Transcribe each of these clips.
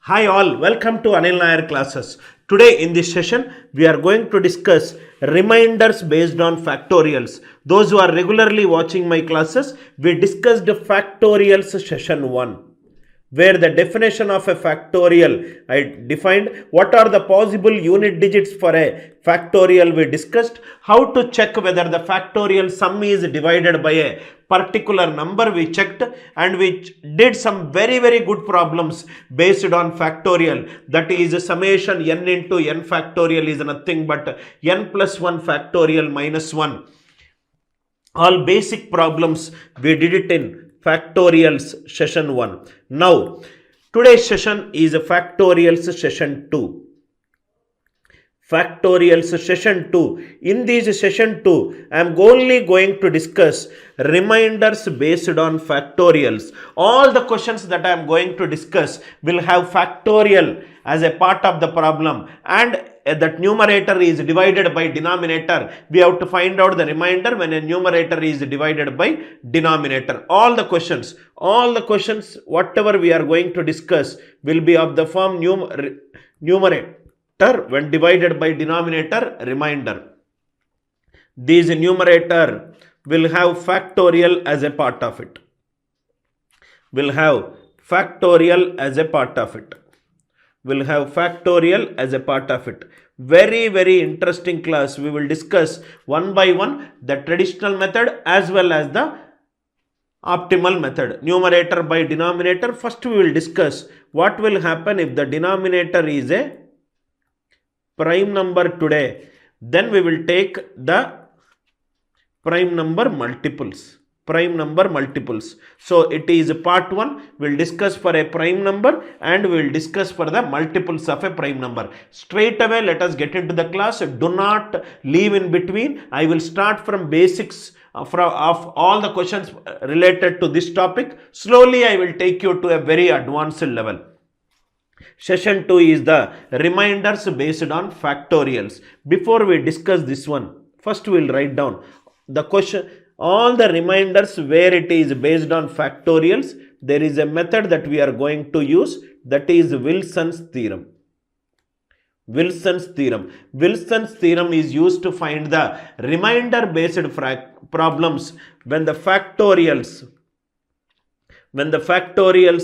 Hi all, welcome to Anil Nair Classes. Today in this session, we are going to discuss reminders based on factorials. Those who are regularly watching my classes, we discussed factorials session 1. Where the definition of a factorial, I defined what are the possible unit digits for a factorial. We discussed how to check whether the factorial sum is divided by a particular number. We checked and we did some very good problems based on factorial. That is summation n into n factorial is nothing but n plus 1 factorial minus 1. All basic problems we did it in Factorials session 1. Now, today's session is a Factorials session 2. Factorials session 2. In this session 2, I am only going to discuss reminders based on factorials. All the questions that I am going to discuss will have factorial as a part of the problem, and that numerator is divided by denominator. We have to find out the remainder when a numerator is divided by denominator. All the questions, whatever we are going to discuss will be of the form numerator when divided by denominator, remainder. These numerator will have factorial as a part of it. Very interesting class. We will discuss one by one the traditional method as well as the optimal method. Numerator by denominator. First we will discuss what will happen if the denominator is a prime number today. Then we will take the prime number multiples. So it is part 1. We will discuss for a prime number and we will discuss for the multiples of a prime number. Straight away let us get into the class. Do not leave in between. I will start from basics of all the questions related to this topic. Slowly I will take you to a very advanced level. Session 2 is the reminders based on factorials. Before we discuss this one, first we will write down the question. All the reminders where it is based on factorials, there is a method that we are going to use, that is Wilson's theorem. Wilson's theorem is used to find the remainder based problems when the factorials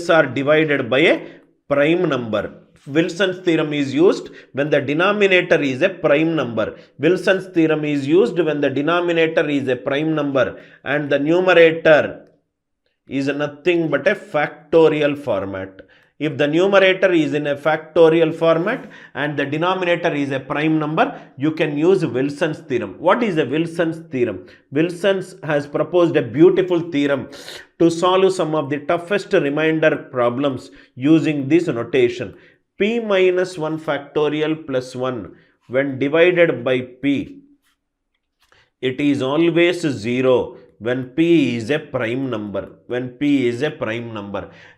are divided by a prime number. Wilson's theorem is used when the denominator is a prime number. Wilson's theorem is used when the denominator is a prime number and the numerator is nothing but a factorial format. If the numerator is in a factorial format and the denominator is a prime number, you can use Wilson's theorem. What is a Wilson's theorem? Wilson has proposed a beautiful theorem to solve some of the toughest remainder problems using this notation. P minus 1 factorial plus 1 when divided by P, it is always 0 when P is a prime number.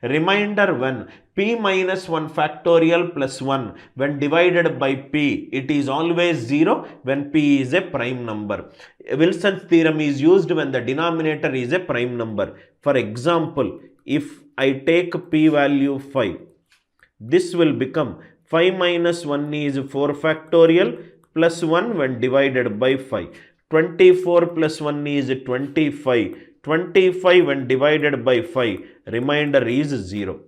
Reminder when P minus 1 factorial plus 1 when divided by P, it is always 0 when P is a prime number. Wilson's theorem is used when the denominator is a prime number. For example, if I take P value 5, this will become 5 minus 1 is 4 factorial plus 1 when divided by 5. 24 plus 1 is 25. 25 when divided by 5. Remainder is 0.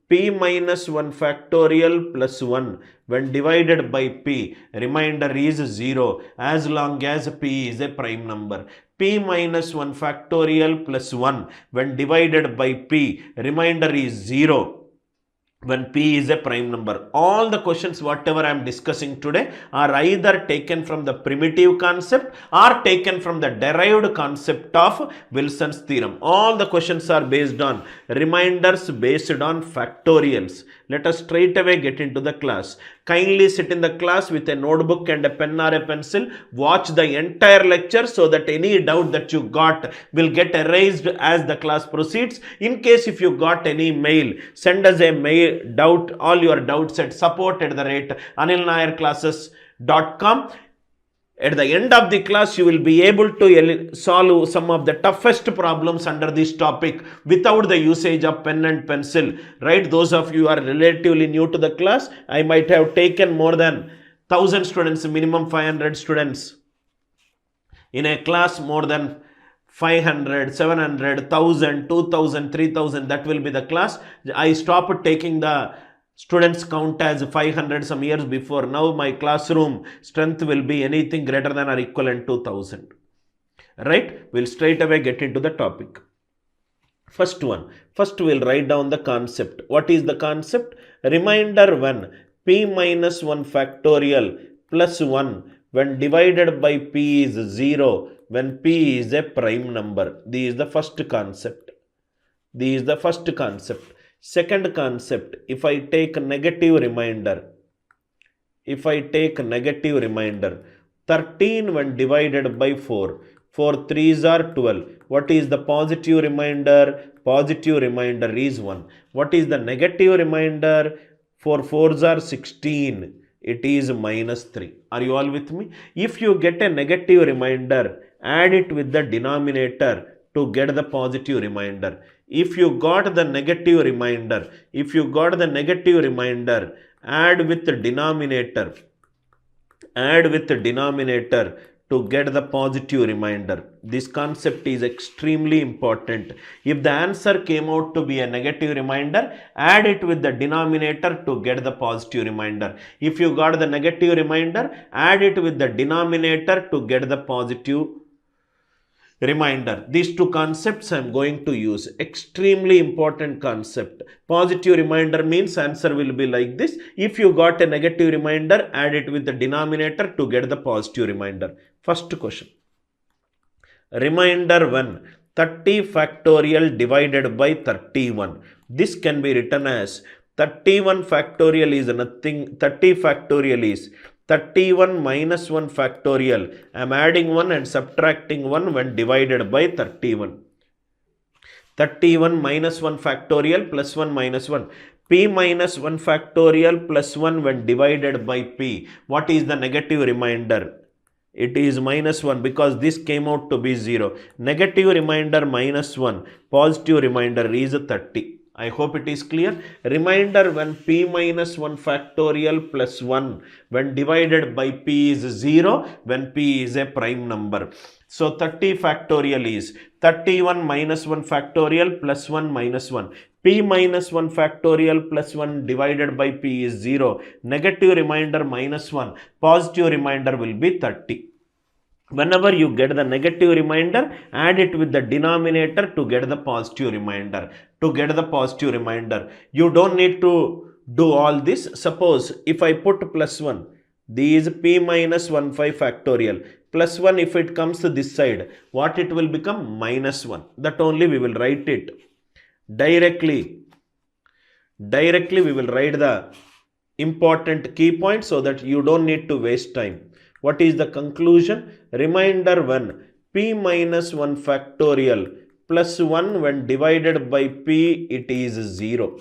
P minus 1 factorial plus 1 when divided by P. Remainder is 0 as long as P is a prime number. P minus 1 factorial plus 1 when divided by P. Remainder is 0 when P is a prime number. All the questions whatever I am discussing today are either taken from the primitive concept or taken from the derived concept of Wilson's theorem. All the questions are based on reminders based on factorials. Let us straight away get into the class. Kindly sit in the class with a notebook and a pen or a pencil. Watch the entire lecture so that any doubt that you got will get erased as the class proceeds. In case if you got any mail, send us a mail all your doubts at support@anilnairclasses.com. At the end of the class, you will be able to solve some of the toughest problems under this topic without the usage of pen and pencil, right? Those of you who are relatively new to the class, I might have taken more than 1000 students, minimum 500 students. In a class, more than 500, 700, 1000, 2000, 3000, that will be the class. I stopped taking the students count as 500 some years before. Now my classroom strength will be anything greater than or equivalent to 1000. Right? We'll straight away get into the topic. First one. First we'll write down the concept. What is the concept? Reminder 1. P minus 1 factorial plus 1 when divided by p is 0 when p is a prime number. This is the first concept. This is the first concept. Second concept, if I take negative remainder, 13 when divided by 4, 4 3s are 12. What is the positive remainder? Positive remainder is 1. What is the negative remainder? 4 4s are 16. It is minus 3. Are you all with me? If you get a negative remainder, add it with the denominator to get the positive remainder. If you got the negative remainder, add with the denominator to get the positive remainder. This concept is extremely important. If the answer came out to be a negative remainder, add it with the denominator to get the positive remainder. If you got the negative remainder, add it with the denominator to get the positive remainder. These two concepts I am going to use. Extremely important concept. Positive remainder means answer will be like this. If you got a negative remainder, add it with the denominator to get the positive remainder. First question. Remainder 1. 30 factorial divided by 31. This can be written as 31 factorial is nothing. 30 factorial is 31 minus 1 factorial. I am adding 1 and subtracting 1 when divided by 31. 31 minus 1 factorial plus 1 minus 1. P minus 1 factorial plus 1 when divided by P. What is the negative remainder? It is minus 1 because this came out to be 0. Negative remainder minus 1. Positive remainder is 30. I hope it is clear. Reminder when p minus 1 factorial plus 1 when divided by p is 0 when p is a prime number. So 30 factorial is 31 minus 1 factorial plus 1 minus 1. P minus 1 factorial plus 1 divided by p is 0. Negative remainder minus 1. Positive remainder will be 30. Whenever you get the negative remainder, add it with the denominator to get the positive remainder. You don't need to do all this. Suppose if I put plus 1, this is p minus 1 5 factorial. Plus 1 if it comes to this side, what it will become? Minus 1. That only we will write it. Directly we will write the important key point so that you don't need to waste time. What is the conclusion? Reminder 1. P minus 1 factorial plus 1 when divided by p it is 0.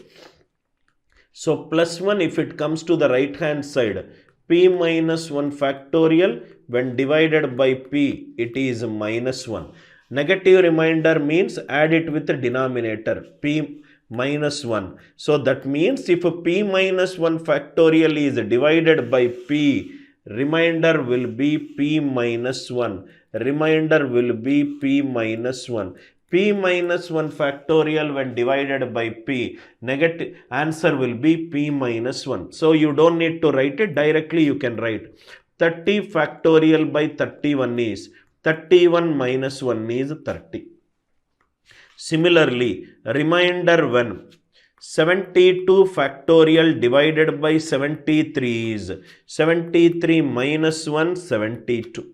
So plus 1 if it comes to the right hand side, p minus 1 factorial when divided by p it is minus 1. Negative remainder means add it with the denominator p minus 1. So that means if p minus 1 factorial is divided by p, remainder will be p minus 1. P minus 1 factorial when divided by p, negative answer will be p minus 1. So you don't need to write it, directly you can write 30 factorial by 31 is 31 minus 1 is 30. Similarly, remainder 1. 72 factorial divided by 73 is 73 minus 1 72.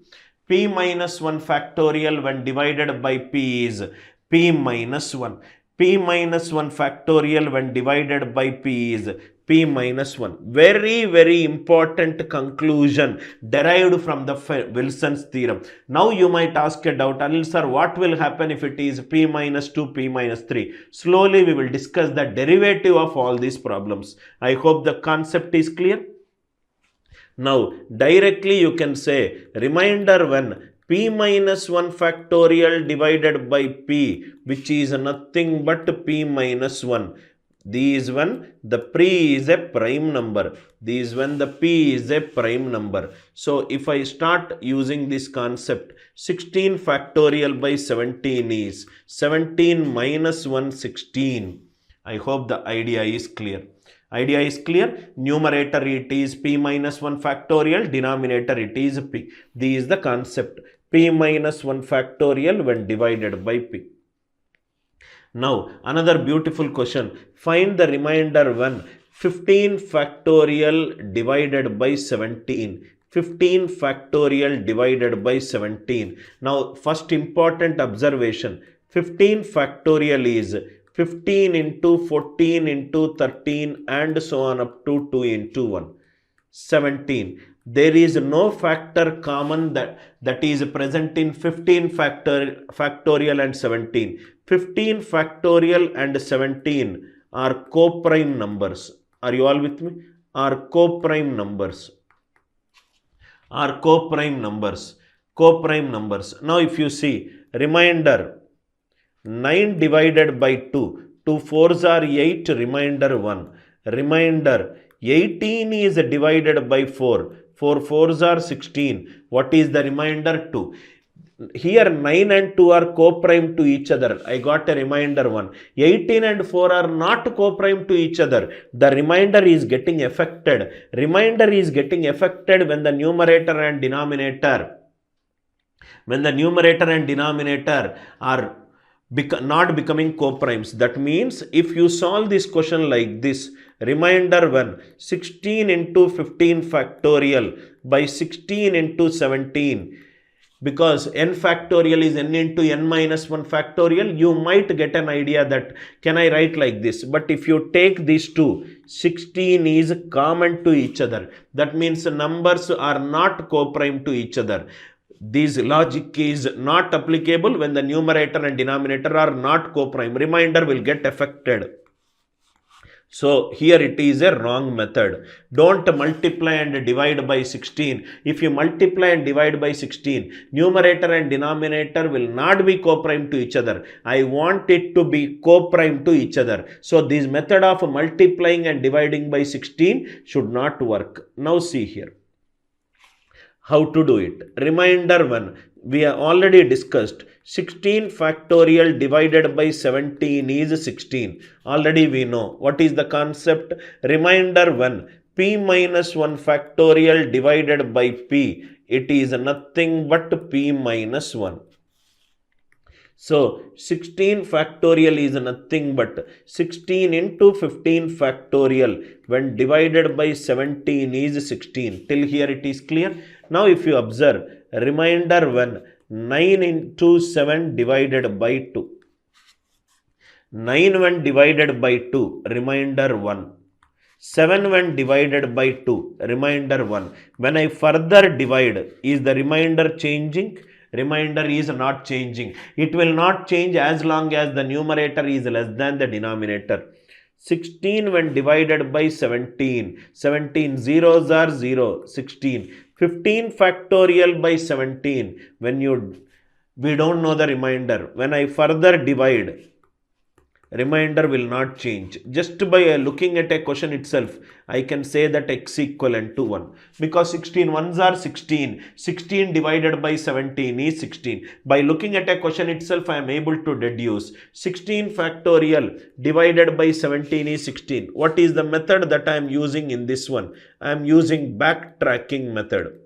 P minus 1 factorial when divided by p is p minus 1. P minus 1 factorial when divided by p is p minus 1. Very important conclusion derived from the Wilson's theorem. Now you might ask a doubt, Anil sir, what will happen if it is p minus 2, p minus 3? Slowly we will discuss the derivative of all these problems. I hope the concept is clear. Now, directly you can say remainder when p minus 1 factorial divided by p, which is nothing but p minus 1. These when the p is a prime number. These when the p is a prime number. So, if I start using this concept, 16 factorial by 17 is 17 minus 1, 16. I hope the idea is clear. Idea is clear. Numerator it is p minus 1 factorial, denominator it is p. This is the concept. P minus 1 factorial when divided by p. Now, another beautiful question. Find the remainder when 15 factorial divided by 17. 15 factorial divided by 17. Now, first important observation. 15 factorial is 15 into 14 into 13 and so on up to 2 into 1. 17. There is no factor common that is present in 15 factorial and 17. 15 factorial and 17 are co-prime numbers. Are you all with me? Are co-prime numbers. Are co-prime numbers. Co-prime numbers. Now if you see remainder 9 divided by 2. 2 4s are 8, remainder 1. Remainder 18 is divided by 4. 4 4s are 16. What is the remainder? 2. Here 9 and 2 are co-prime to each other. I got a remainder 1. 18 and 4 are not co-prime to each other. The remainder is getting affected. Remainder is getting affected when the numerator and denominator are not becoming co-primes. That means if you solve this question like this, remainder 1, 16 into 15 factorial by 16 into 17, because n factorial is n into n minus 1 factorial, you might get an idea that can I write like this. But if you take these two, 16 is common to each other. That means numbers are not co-prime to each other. This logic is not applicable when the numerator and denominator are not co-prime. Remainder will get affected. So here it is a wrong method. Don't multiply and divide by 16. If you multiply and divide by 16, numerator and denominator will not be co-prime to each other. I want it to be co-prime to each other. So this method of multiplying and dividing by 16 should not work. Now see here. How to do it? Remainder 1, we have already discussed. 16 factorial divided by 17 is 16. Already we know. What is the concept? Remainder 1, p minus 1 factorial divided by p. It is nothing but p minus 1. So, 16 factorial is nothing but 16 into 15 factorial when divided by 17 is 16. Till here it is clear. Now, if you observe, remainder 1, 9 into 7 divided by 2. 9 when divided by 2, remainder 1. 7 when divided by 2, remainder 1. When I further divide, is the remainder changing? Remainder is not changing. It will not change as long as the numerator is less than the denominator. 16 when divided by 17. 17 zeros are 0. 16. 15 factorial by 17. We don't know the remainder. When I further divide, remainder will not change. Just by looking at a question itself, I can say that x equivalent to 1. Because 16 ones are 16. 16 divided by 17 is 16. By looking at a question itself, I am able to deduce 16 factorial divided by 17 is 16. What is the method that I am using in this one? I am using backtracking method.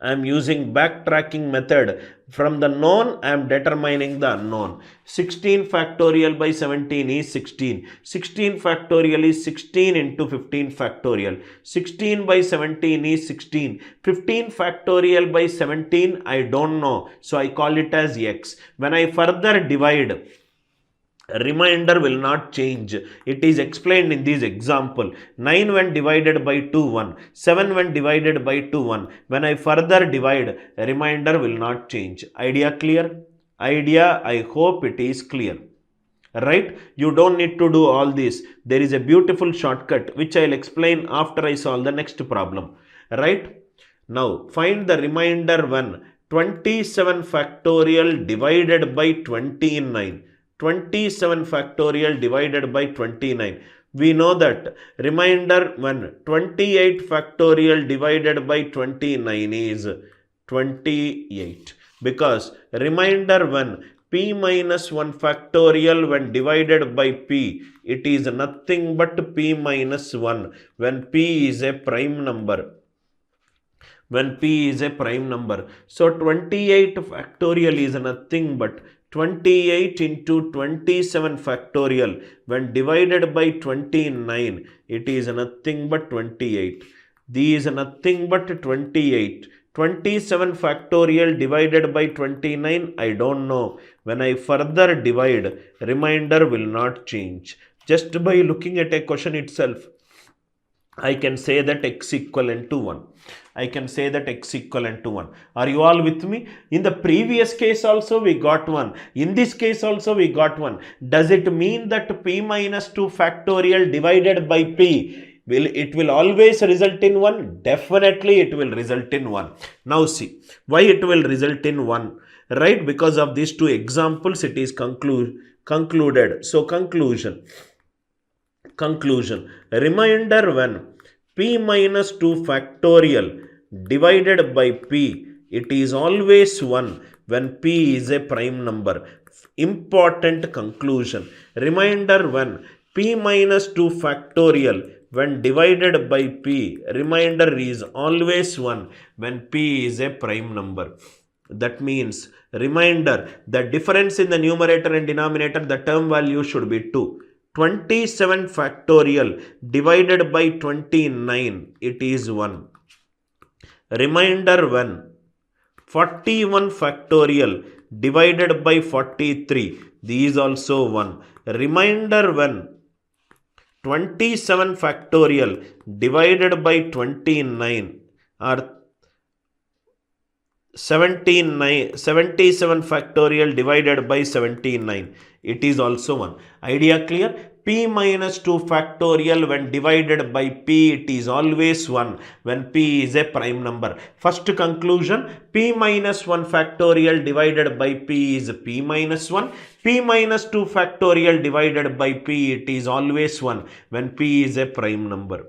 I am using backtracking method. From the known, I am determining the unknown. 16 factorial by 17 is 16. 16 factorial is 16 into 15 factorial. 16 by 17 is 16. 15 factorial by 17, I don't know. So I call it as x. When I further divide, remainder will not change. It is explained in this example. 9 when divided by 2, 1. 7 when divided by 2, 1. When I further divide, remainder will not change. Idea clear? Idea, I hope it is clear. Right? You don't need to do all this. There is a beautiful shortcut which I'll explain after I solve the next problem. Right? Now find the remainder one. 27 factorial divided by 29. 27 factorial divided by 29. We know that remainder 1, 28 factorial divided by 29 is 28, because remainder 1, p minus 1 factorial when divided by p, it is nothing but p minus 1 when p is a prime number. When p is a prime number. So 28 factorial is nothing but 28 into 27 factorial when divided by 29, it is nothing but 28. These is nothing but 28. 27 factorial divided by 29, I don't know. When I further divide, remainder will not change. Just by looking at a question itself, I can say that x equivalent to 1. I can say that x equivalent to 1. Are you all with me? In the previous case also we got 1. In this case also we got 1. Does it mean that p minus 2 factorial divided by p, it will always result in 1? Definitely it will result in 1. Now see, why it will result in 1? Right? Because of these two examples it is concluded. So conclusion. Reminder, when p minus 2 factorial divided by p, it is always 1 when p is a prime number. Important conclusion. Reminder 1, p minus 2 factorial when divided by p, remainder is always 1 when p is a prime number. That means, reminder, the difference in the numerator and denominator, the term value should be 2. 27 factorial divided by 29, it is 1. Reminder 1, 41 factorial divided by 43, these also 1. Reminder 1, 27 factorial divided by 29 or 77 factorial divided by 79, it is also 1. Idea clear? P minus 2 factorial when divided by p, it is always 1 when p is a prime number. First conclusion, p minus 1 factorial divided by p is p minus 1. P minus 2 factorial divided by p, it is always 1 when p is a prime number.